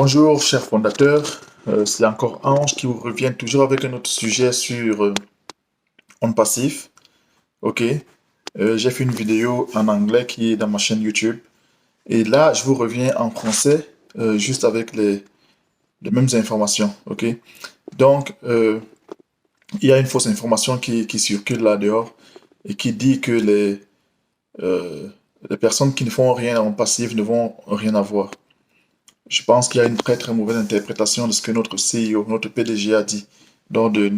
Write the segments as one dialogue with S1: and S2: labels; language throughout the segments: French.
S1: Bonjour, chers fondateurs. C'est encore Ange qui vous revient toujours avec un autre sujet sur On Passif. Ok. J'ai fait une vidéo en anglais qui est dans ma chaîne YouTube. Et là, je vous reviens en français, juste avec les mêmes informations. Ok. Donc, il y a une fausse information qui circule là dehors et qui dit que les personnes qui ne font rien en passif ne vont rien avoir. Je pense qu'il y a une très très mauvaise interprétation de ce que notre CEO, notre PDG a dit lors de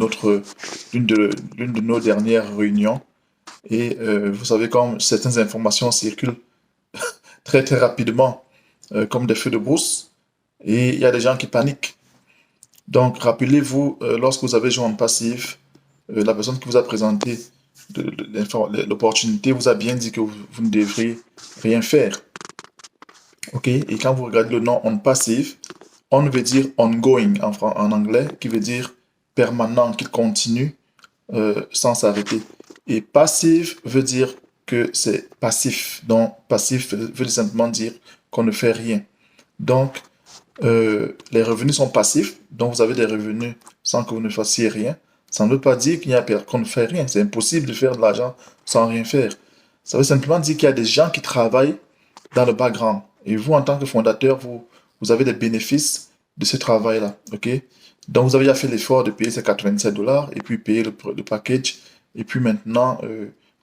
S1: l'une de nos dernières réunions. Et vous savez, comme certaines informations circulent très très rapidement, comme des feux de brousse, et il y a des gens qui paniquent. Donc, rappelez-vous, lorsque vous avez joué en passif, la personne qui vous a présenté l'opportunité vous a bien dit que vous ne devriez rien faire. OK? Et quand vous regardez le nom on passif, on veut dire ongoing en anglais, qui veut dire permanent, qui continue sans s'arrêter. Et passif veut dire que c'est passif. Donc, passif veut simplement dire qu'on ne fait rien. Donc, les revenus sont passifs, donc vous avez des revenus sans que vous ne fassiez rien. Ça ne veut pas dire qu'on ne fait rien. C'est impossible de faire de l'argent sans rien faire. Ça veut simplement dire qu'il y a des gens qui travaillent dans le background. Et vous, en tant que fondateur, vous avez des bénéfices de ce travail-là. OK? Donc, vous avez déjà fait l'effort de payer ces 97 dollars et puis payer le package. Et puis maintenant,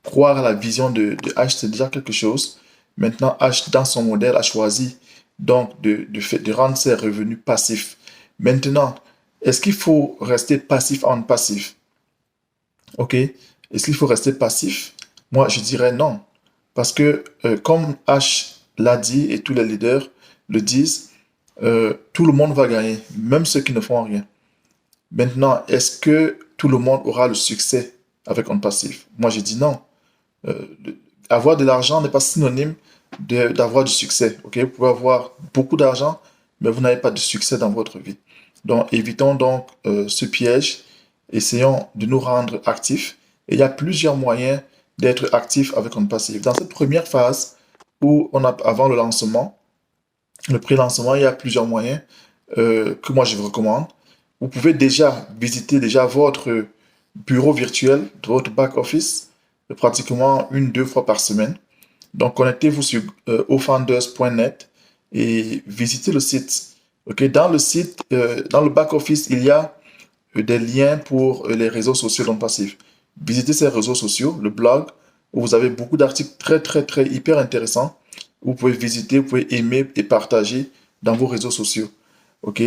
S1: croire à la vision de H, c'est déjà quelque chose. Maintenant, H, dans son modèle, a choisi donc de rendre ses revenus passifs. Maintenant, est-ce qu'il faut rester passif en passif? OK? Est-ce qu'il faut rester passif? Moi, je dirais non. Parce que, comme H l'a dit et tous les leaders le disent, tout le monde va gagner, même ceux qui ne font rien. Maintenant, est-ce que tout le monde aura le succès avec un passif? Moi, je dis non. Euh, Avoir de l'argent n'est pas synonyme d'avoir du succès. Ok, vous pouvez avoir beaucoup d'argent, mais vous n'avez pas de succès dans votre vie. Donc, évitons donc ce piège. Essayons de nous rendre actifs. Et il y a plusieurs moyens d'être actif avec un passif. Dans cette première phase, où on a avant le lancement, le pré-lancement, il y a plusieurs moyens que moi je vous recommande. Vous pouvez déjà visiter déjà votre bureau virtuel, votre back-office, pratiquement une, deux fois par semaine. Donc, connectez-vous sur ofounders.net et visitez le site. Ok, dans le site, dans le back-office, il y a des liens pour les réseaux sociaux non passifs. Visitez ces réseaux sociaux, le blog, où vous avez beaucoup d'articles très, très, très hyper intéressants. Vous pouvez visiter, vous pouvez aimer et partager dans vos réseaux sociaux. OK?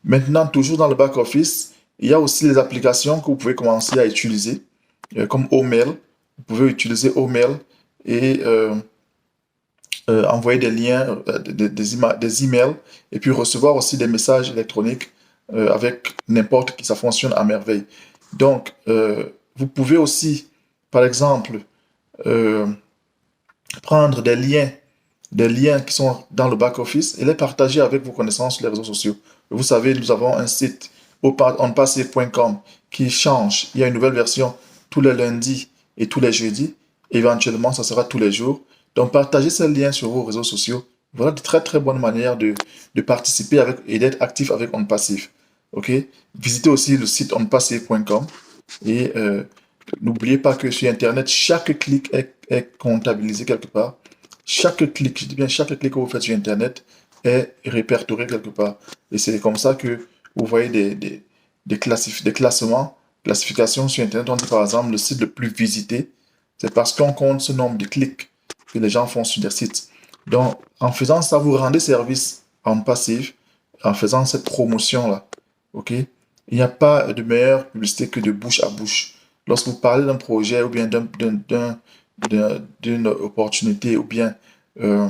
S1: Maintenant, toujours dans le back-office, il y a aussi les applications que vous pouvez commencer à utiliser, comme Omail. Vous pouvez utiliser Omail et envoyer des liens, des emails, et puis recevoir aussi des messages électroniques avec n'importe qui. Ça fonctionne à merveille. Donc, vous pouvez aussi, par exemple, euh, prendre des liens qui sont dans le back-office et les partager avec vos connaissances sur les réseaux sociaux. Vous savez, nous avons un site onpassif.com qui change. Il y a une nouvelle version tous les lundis et tous les jeudis. Éventuellement, ça sera tous les jours. Donc, partagez ces liens sur vos réseaux sociaux. Voilà de très très bonnes manières de participer avec, et d'être actif avec OnPassif. OK? Visitez aussi le site onpassif.com et n'oubliez pas que sur Internet, chaque clic est comptabilisé quelque part. Chaque clic, je dis bien chaque clic que vous faites sur Internet est répertorié quelque part. Et c'est comme ça que vous voyez des classements, classifications sur Internet. On dit par exemple le site le plus visité. C'est parce qu'on compte ce nombre de clics que les gens font sur des sites. Donc, en faisant ça, vous rendez service en passif, en faisant cette promotion-là. OK? Il n'y a pas de meilleure publicité que de bouche à bouche. Lorsque vous parlez d'un projet ou bien d'une opportunité ou bien euh,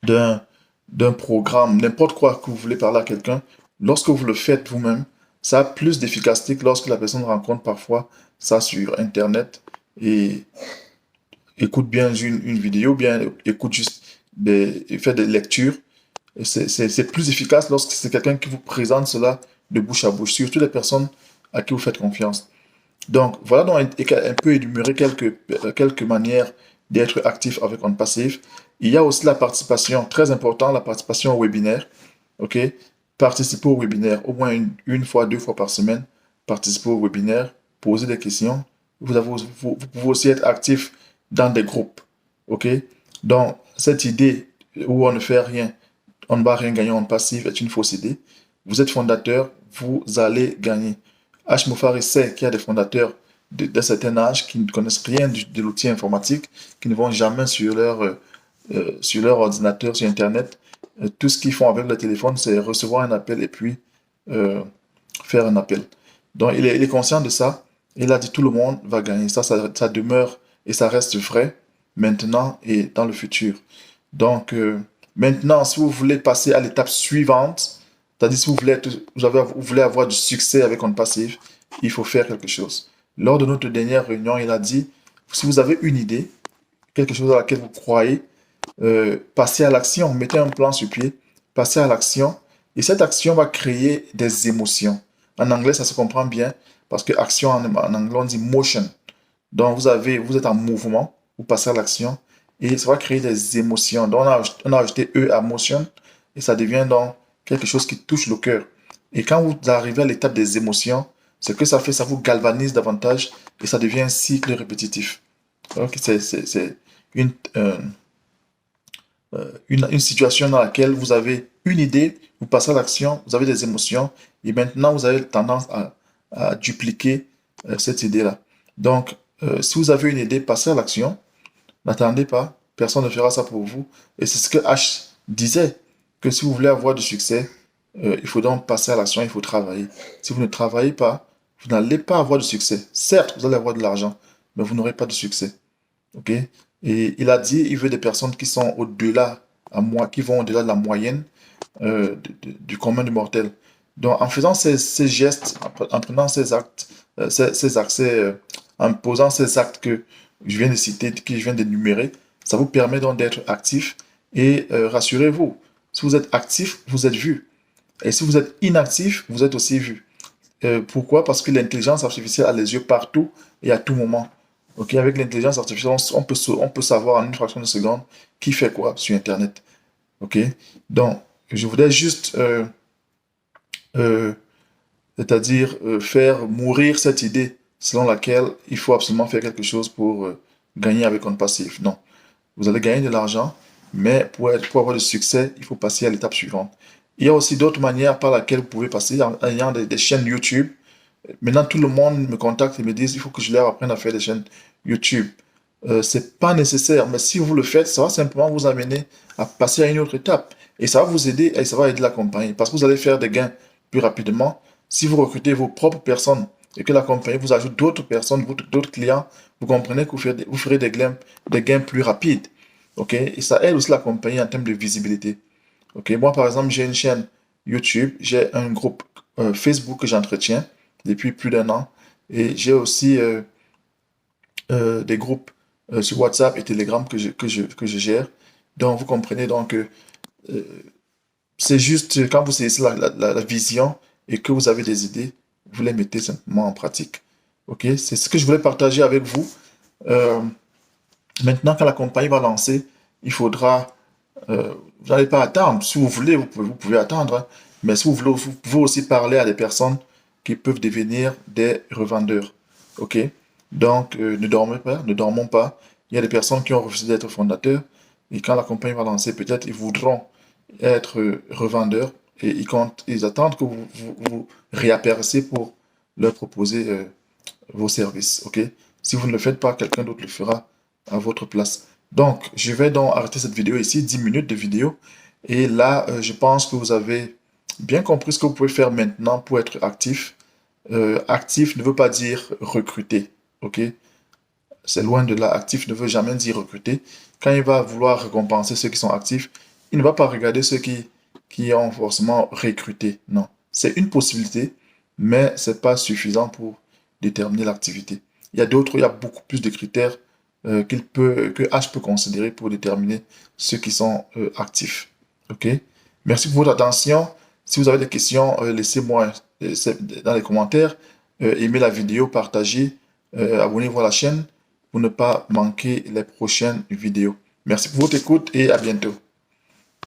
S1: d'un d'un programme, n'importe quoi que vous voulez parler à quelqu'un, lorsque vous le faites vous-même, ça a plus d'efficacité que lorsque la personne rencontre parfois ça sur Internet et écoute bien une vidéo, bien écoute juste fait des lectures. C'est plus efficace lorsque c'est quelqu'un qui vous présente cela de bouche à bouche, surtout les personnes à qui vous faites confiance. Donc, voilà donc un peu énumérer quelques manières d'être actif avec un passif. Il y a aussi la participation, très important, la participation au webinaire. OK? Participez au webinaire au moins une fois, 2 fois par semaine. Participez au webinaire, posez des questions. Vous pouvez aussi être actif dans des groupes. OK? Donc, cette idée où on ne fait rien, on ne va rien gagner en passif est une fausse idée. Vous êtes fondateur, vous allez gagner. H. Mofari sait qu'il y a des fondateurs d'un certain âge qui ne connaissent rien de l'outil informatique, qui ne vont jamais sur leur ordinateur, sur Internet. Tout ce qu'ils font avec le téléphone, c'est recevoir un appel et puis euh, faire un appel. Donc, il est conscient de ça. Il a dit tout le monde va gagner. Ça demeure et ça reste vrai maintenant et dans le futur. Donc, maintenant, si vous voulez passer à l'étape suivante, c'est-à-dire si vous voulez avoir du succès avec OnPassive, il faut faire quelque chose. Lors de notre dernière réunion, il a dit, si vous avez une idée, quelque chose à laquelle vous croyez, passez à l'action, mettez un plan sur pied, passez à l'action, et cette action va créer des émotions. En anglais, ça se comprend bien, parce que action en anglais, on dit motion. Donc, vous êtes en mouvement, vous passez à l'action, et ça va créer des émotions. Donc, on a ajouté E à motion, et ça devient donc quelque chose qui touche le cœur. Et quand vous arrivez à l'étape des émotions, ce que ça fait, ça vous galvanise davantage, et ça devient un cycle répétitif. Donc, c'est une, euh, une situation dans laquelle vous avez une idée, vous passez à l'action, vous avez des émotions, et maintenant vous avez tendance à dupliquer cette idée-là. Donc, si vous avez une idée, passez à l'action, n'attendez pas, personne ne fera ça pour vous. Et c'est ce que H disait, que si vous voulez avoir du succès, il faut donc passer à l'action, il faut travailler. Si vous ne travaillez pas, vous n'allez pas avoir de succès. Certes, vous allez avoir de l'argent, mais vous n'aurez pas de succès. OK? Et il a dit, il veut des personnes qui sont au-delà, qui vont au-delà de la moyenne du commun du mortel. Donc, en faisant ces gestes, en prenant ces actes, ces accès, en posant ces actes que je viens de citer, que je viens d'énumérer, ça vous permet donc d'être actif et rassurez-vous, si vous êtes actif, vous êtes vu. Et si vous êtes inactif, vous êtes aussi vu. Pourquoi? Parce que l'intelligence artificielle a les yeux partout et à tout moment. Ok, avec l'intelligence artificielle, on peut savoir en une fraction de seconde qui fait quoi sur Internet. Ok, donc je voudrais juste, euh, c'est-à-dire faire mourir cette idée selon laquelle il faut absolument faire quelque chose pour gagner avec un passif. Non, vous allez gagner de l'argent, mais pour avoir du succès, il faut passer à l'étape suivante. Il y a aussi d'autres manières par lesquelles vous pouvez passer, en ayant des chaînes YouTube. Maintenant, tout le monde me contacte et me dit il faut que je leur apprenne à faire des chaînes YouTube. C'est pas nécessaire, mais si vous le faites, ça va simplement vous amener à passer à une autre étape. Et ça va vous aider et ça va aider la compagnie parce que vous allez faire des gains plus rapidement. Si vous recrutez vos propres personnes et que la compagnie vous ajoute d'autres personnes, d'autres clients, vous comprenez que vous ferez des gains plus rapides. OK? Et ça aide aussi la compagnie en termes de visibilité. OK? Moi, par exemple, j'ai une chaîne YouTube, j'ai un groupe Facebook que j'entretiens depuis plus d'1 an. Et j'ai aussi des groupes sur WhatsApp et Telegram que je gère. Donc, vous comprenez donc que euh, c'est juste quand vous saisissez la vision et que vous avez des idées, vous les mettez simplement en pratique. OK? C'est ce que je voulais partager avec vous. Euh, Maintenant, quand la compagnie va lancer, il faudra vous n'allez pas attendre. Si vous voulez, vous pouvez attendre, hein. Mais si vous voulez, vous pouvez aussi parler à des personnes qui peuvent devenir des revendeurs. OK? Donc, ne dormez pas, ne dormons pas. Il y a des personnes qui ont refusé d'être fondateurs. Et quand la compagnie va lancer, peut-être ils voudront être revendeurs. Et ils attendent que vous réapparaissiez pour leur proposer vos services. OK? Si vous ne le faites pas, quelqu'un d'autre le fera à votre place. Donc, je vais donc arrêter cette vidéo ici, 10 minutes de vidéo. Et là, je pense que vous avez bien compris ce que vous pouvez faire maintenant pour être actif. Actif ne veut pas dire recruter. OK? C'est loin de là. Actif ne veut jamais dire recruter. Quand il va vouloir récompenser ceux qui sont actifs, il ne va pas regarder ceux qui ont forcément recruté. Non. C'est une possibilité, mais ce n'est pas suffisant pour déterminer l'activité. Il y a beaucoup plus de critères que H peut considérer pour déterminer ceux qui sont actifs. OK? Merci pour votre attention. Si vous avez des questions, laissez-moi dans les commentaires. Aimez la vidéo, partagez, abonnez-vous à la chaîne pour ne pas manquer les prochaines vidéos. Merci pour votre écoute et à bientôt.